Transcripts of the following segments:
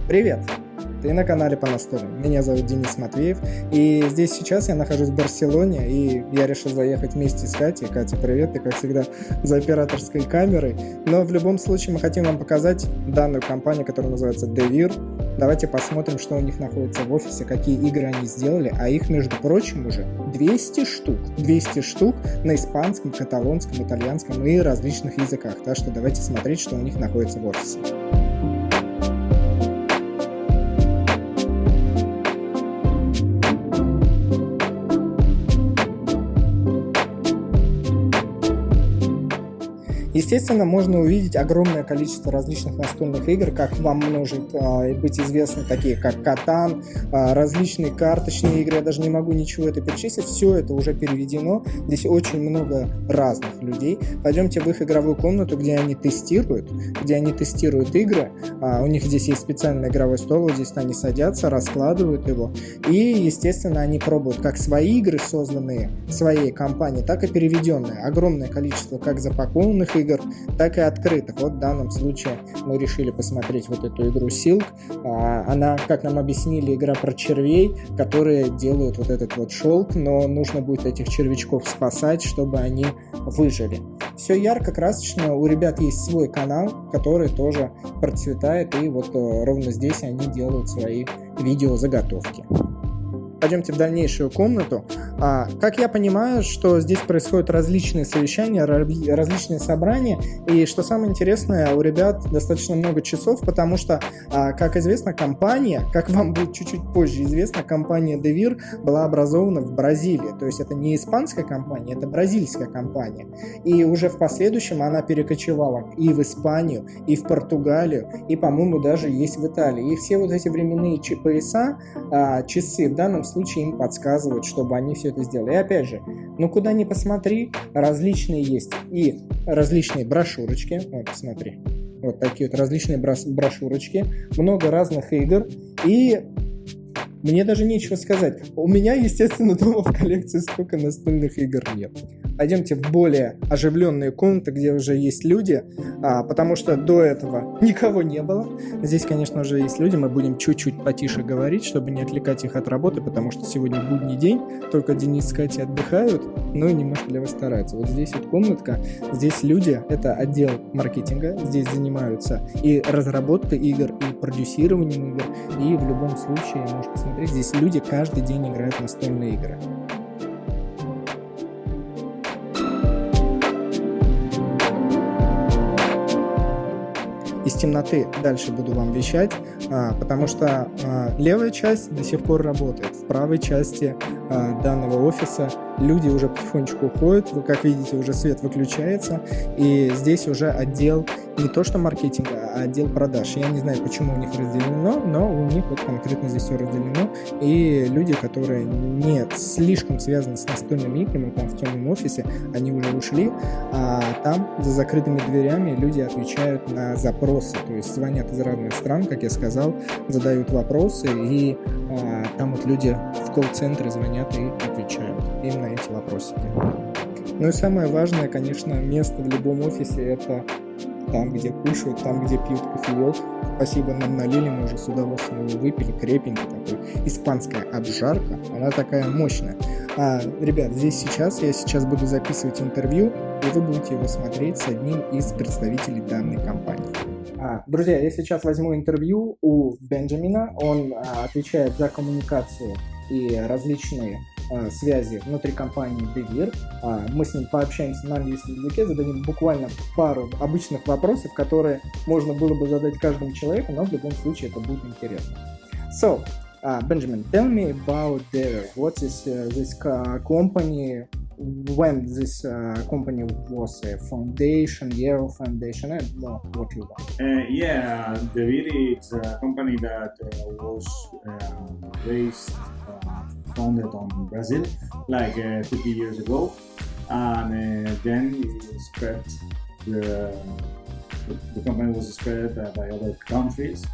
Привет! Ты на канале Ponastolim. Меня зовут Денис Матвеев, и здесь сейчас я нахожусь в Барселоне, и я решил заехать вместе с Катей. Катя, привет, ты, как всегда, за операторской камерой. Но в любом случае мы хотим вам показать данную компанию, которая называется Devir. Давайте посмотрим, что у них находится в офисе, какие игры они сделали, а их, между прочим, уже 200 штук. 200 штук на испанском, каталонском, итальянском и различных языках. Так что давайте смотреть, что у них находится в офисе. Естественно, можно увидеть огромное количество различных настольных игр, как вам может быть известно, такие как Катан, различные карточные игры, я даже не могу ничего это перечислить, все это уже переведено, здесь очень много разных людей. Пойдемте в их игровую комнату, где они тестируют игры, у них здесь есть специальный игровой стол, вот здесь они садятся, раскладывают его, и, естественно, они пробуют как свои игры, созданные своей компанией, так и переведенные. Огромное количество как запакованных игр, так и открытых. Вот в данном случае мы решили посмотреть вот эту игру Silk. Она, как нам объяснили, игра про червей, которые делают вот этот вот шелк, но нужно будет этих червячков спасать, чтобы они выжили. Все ярко, красочно. У ребят есть свой канал, который тоже процветает, и вот ровно здесь они делают свои видеозаготовки. Пойдемте в дальнейшую комнату. Как я понимаю, что здесь происходят различные совещания, различные собрания, и что самое интересное, у ребят достаточно много часов, потому что, как известно, компания, как вам будет чуть-чуть позже известно, компания Devir была образована в Бразилии, то есть это не испанская компания, это бразильская компания, и уже в последующем она перекочевала и в Испанию, и в Португалию, и, по-моему, даже есть в Италии, и все вот эти временные пояса, часы в данном случае им подсказывают, чтобы они все это сделали. И опять же, куда ни посмотри, различные есть и различные брошюрочки. Вот, посмотри. Вот такие вот различные брошюрочки. Много разных игр. И мне даже нечего сказать. У меня, естественно, дома в коллекции столько настольных игр нет. Пойдемте в более оживленные комнаты, где уже есть люди, потому что до этого никого не было. Здесь, конечно, уже есть люди, мы будем чуть-чуть потише говорить, чтобы не отвлекать их от работы, потому что сегодня будний день, только Денис с Катей отдыхают, но и немножко для вас стараются. Вот здесь вот комнатка, здесь люди, это отдел маркетинга, здесь занимаются и разработкой игр, и продюсированием игр, и в любом случае, можете посмотреть, здесь люди каждый день играют в настольные игры. Из темноты дальше буду вам вещать, потому что левая часть до сих пор работает. В правой части данного офиса люди уже потихонечку уходят. Вы, как видите, уже свет выключается. И здесь уже отдел не то что маркетинга, а отдел продаж. Я не знаю, почему у них разделено, но у них вот конкретно здесь все разделено. И люди, которые не слишком связаны с настольными играми, там в темном офисе, они уже ушли. А там за закрытыми дверями люди отвечают на запросы. То есть звонят из разных стран, как я сказал, задают вопросы, и там вот люди в колл-центре звонят и отвечают им на эти вопросики. Ну и самое важное, конечно, место в любом офисе — это там, где кушают, там, где пьют кофеек. Спасибо, нам налили, мы уже с удовольствием его выпили, крепенький такой. Испанская обжарка, она такая мощная. Ребят, я сейчас буду записывать интервью, и вы будете его смотреть с одним из представителей данной компании. Друзья, я сейчас возьму интервью у Бенджамина, он отвечает за коммуникацию и различные связи внутри компании Devir. Мы с ним пообщаемся на английском языке, зададим буквально пару обычных вопросов, которые можно было бы задать каждому человеку, но в любом случае это будет интересно. So, Benjamin, tell me about Devir. What is this company? When this company was a foundation, year of foundation, and what you want? Devir is a company that was founded on Brazil like 50 years ago, and then it spread. The company was spread by other countries,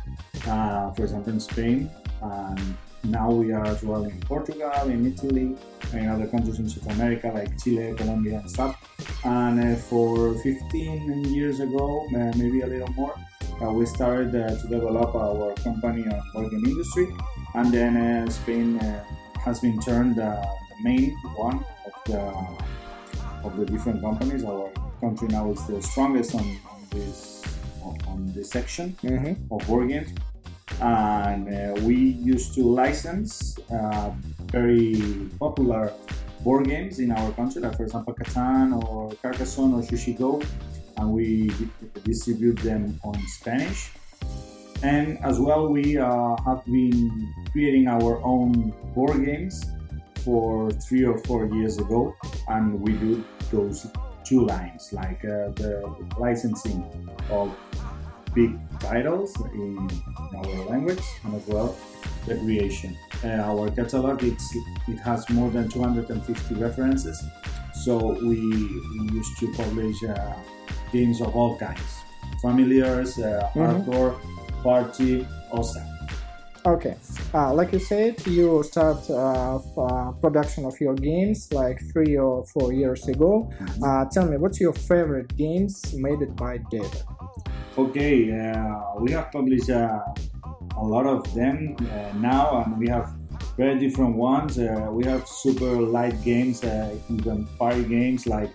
for example in Spain, and now we are as well in Portugal, in Italy, and in other countries in South America like Chile, Colombia and stuff. And for 15 years ago, maybe a little more, we started to develop our company on board game industry, and then Spain has been turned the main one of the different companies. Our country now is the strongest on this section of board games, and we used to license very popular board games in our country, like for example Catan or Carcassonne or Sushi Go, and we distribute them on Spanish. And as well, we have been creating our own board games for 3 or 4 years ago, and we do those two lines, like the licensing of big titles in our language, and as well the creation. Our catalog, it has more than 250 references, so we used to publish games of all kinds, familiars, hardcore, party, also. Okay, like you said, you start production of your games like 3 or 4 years ago. Tell me, what's your favorite games made by Devir? Okay, we have published a lot of them now, and we have very different ones. We have super light games, even party games like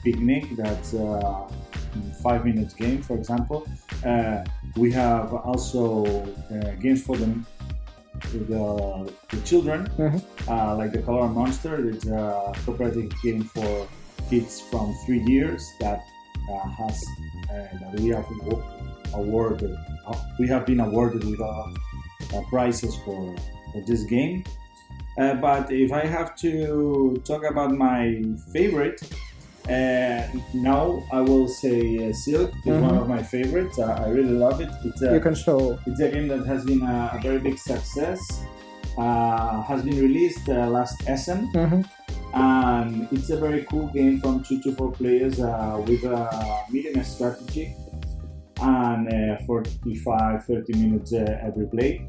Picnic, that's 5 minutes game, for example. We have also games for the children, like the Color Monster. It's a cooperative game for kids from 3 years that that we have awarded. We have been awarded with prizes for this game. But if I have to talk about my favorite, now I will say Silk is one of my favorites. I really love it. You can show. It's a game that has been a very big success. Has been released last Essen, and it's a very cool game from 2 to 4 players with a medium strategy and 45-30 minutes every play.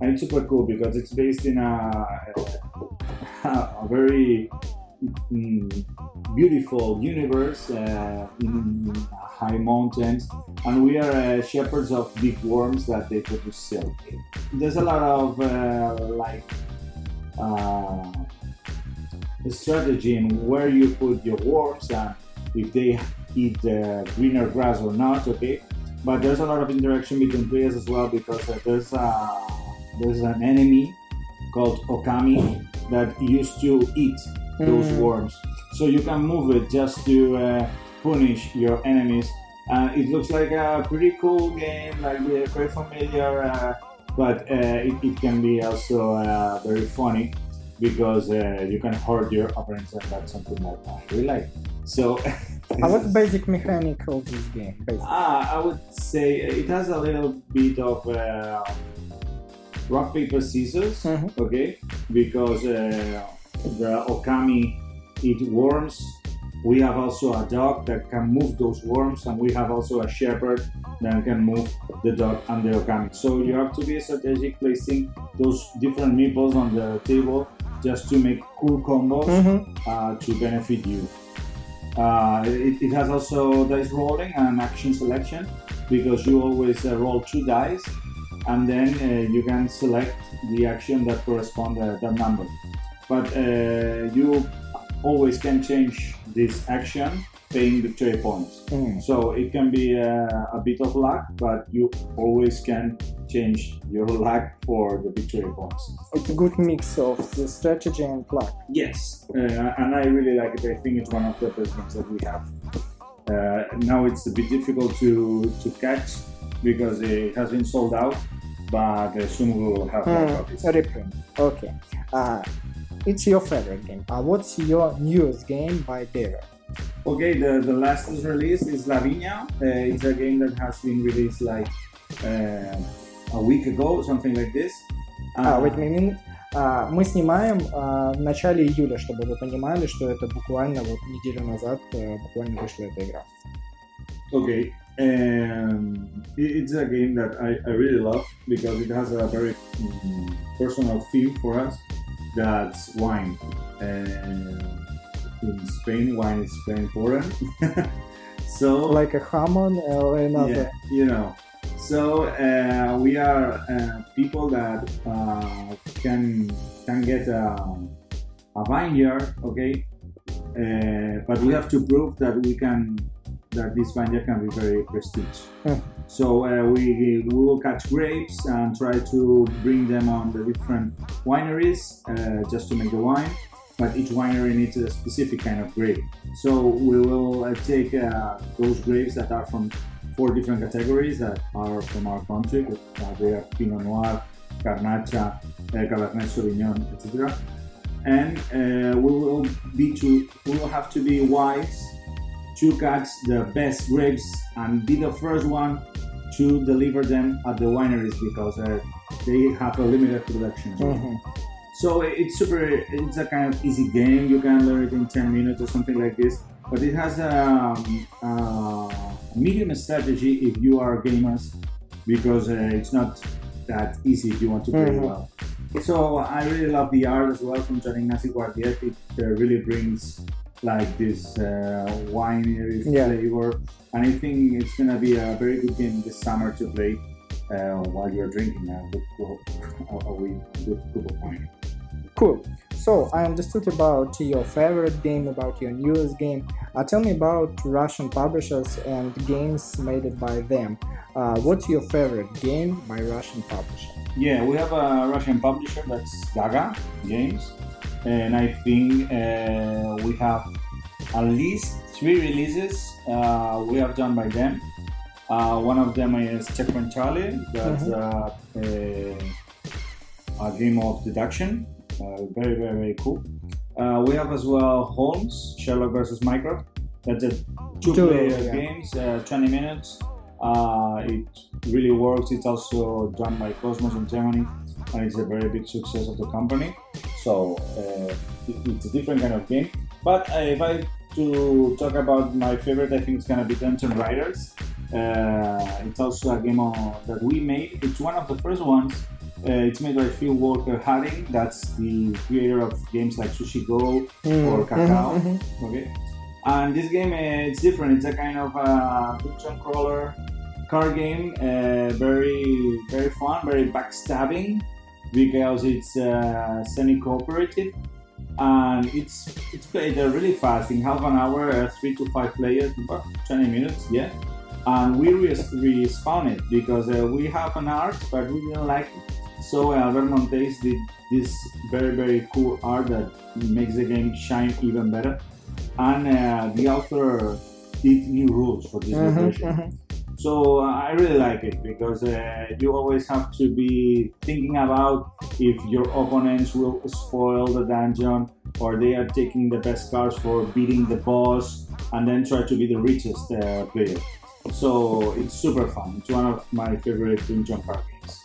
And it's super cool because it's based in a very beautiful universe in high mountains, and we are shepherds of big worms that they produce silk. There's a lot of strategy in where you put your worms and if they eat greener grass or not. Okay, but there's a lot of interaction between players as well, because there's an enemy called Okami that used to eat those worms. So you can move it just to punish your enemies. It looks like a pretty cool game, like very familiar, but it can be also very funny because you can hurt your opponents, and that's something that I really like. So, what's the basic mechanic of this game? I would say it has a little bit of rock, paper, scissors, okay? Because the Okami eat worms. We have also a dog that can move those worms, and we have also a shepherd that can move the dog and the Okami. So you have to be strategic, placing those different meeples on the table just to make cool combos to benefit you. It has also dice rolling and action selection, because you always roll 2 dice, and then you can select the action that corresponds to that number. But you always can change this action paying victory points. So it can be a bit of luck, but you always can change your luck for the victory points. It's a good mix of the strategy and luck. Yes, and I really like it. I think it's one of the best games that we have. Now it's a bit difficult to catch because it has been sold out, but soon we will have more copies. Reprint. Okay. It's your favorite game. What's your newest game by Devir? Okay, the last release is La Viña. It's a game that has been released like a week ago, something like this. Wait a minute. Мы снимаем в начале июля, чтобы вы понимали, что это буквально вот неделю назад буквально вышла эта игра. Okay, it's a game that I really love because it has a very personal theme for us. That's wine. In Spain, wine is very important. So like a hamon or another. Yeah, you know. So we are people that can get a vineyard, okay? But we have to prove that this vineyard can be very prestigious. So we will catch grapes and try to bring them on the different wineries just to make the wine. But each winery needs a specific kind of grape. So we will take those grapes that are from 4 different categories that are from our country. They are Pinot Noir, Garnacha, Cabernet Sauvignon, etc. And we will have to be wise to catch the best grapes and be the first one to deliver them at the wineries because they have a limited production. So it's a kind of easy game. You can learn it in 10 minutes or something like this. But it has a medium strategy if you are gamers because it's not that easy if you want to play well. So I really love the art as well from Gian Ignacio Guardiet. It really brings like this winery flavor, and I think it's gonna be a very good game this summer to play while you're drinking a good cup of wine. Cool. So I understood about your favorite game, about your newest game. Tell me about Russian publishers and games made by them. What's your favorite game by Russian publisher? Yeah, we have a Russian publisher that's Gaga Games, and I think we have at least 3 releases we have done by them. One of them is Checkpoint Charlie. That's a game of deduction. Very, very, very cool. We have as well Holmes, Sherlock vs. Minecraft. That's a 2-player games, 20 minutes. It really works. It's also done by Cosmos in Germany, and it's a very big success of the company. So it's a different kind of game. But if I to talk about my favorite, I think it's gonna be Dungeon Riders. It's also a game that we made. It's one of the first ones. It's made by Phil Walker Harding. That's the creator of games like Sushi Go or Cacao. Okay, and this game it's different. It's a kind of dungeon crawler card game. Very, very fun. Very backstabbing because it's semi-cooperative, and it's played really fast in half an hour. 3 to 5 players, 20 minutes. Yeah. And we respawn it because we have an art, but we didn't like it. So Albert Montes did this very, very cool art that makes the game shine even better. And the author did new rules for this version. So I really like it because you always have to be thinking about if your opponents will spoil the dungeon or they are taking the best cards for beating the boss and then try to be the richest player. So it's super fun. It's one of my favorite dungeon card games.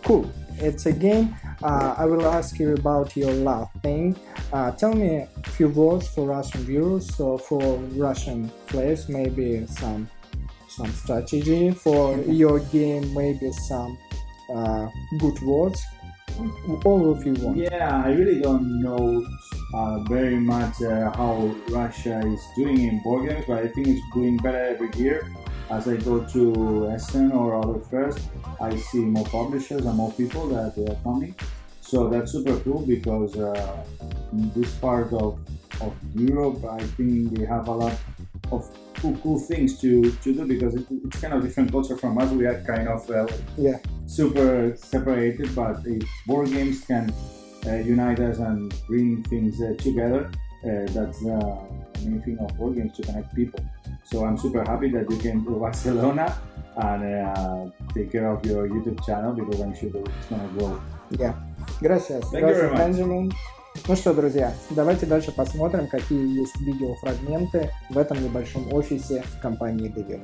Cool. It's a game. I will ask you about your love thing. Tell me a few words for Russian viewers, so for Russian players, maybe some strategy for your game, maybe some good words. All of you want. Yeah, I really don't know very much how Russia is doing in board games, but I think it's doing better every year. As I go to Essen or other fairs, I see more publishers and more people that they are coming. So that's super cool because in this part of Europe, I think they have a lot of cool things to do because it's kind of different culture from us. We are kind of super separated, but if board games can unite us and bring things together, that's the main thing of board games, to connect people. So I'm super happy that you came to Barcelona and take care of your YouTube channel because I'm sure that it's gonna grow. Yeah. Gracias. Thank you very much. Benjamin. Ну что, друзья, давайте дальше посмотрим, какие есть видеофрагменты в этом небольшом офисе компании Devir.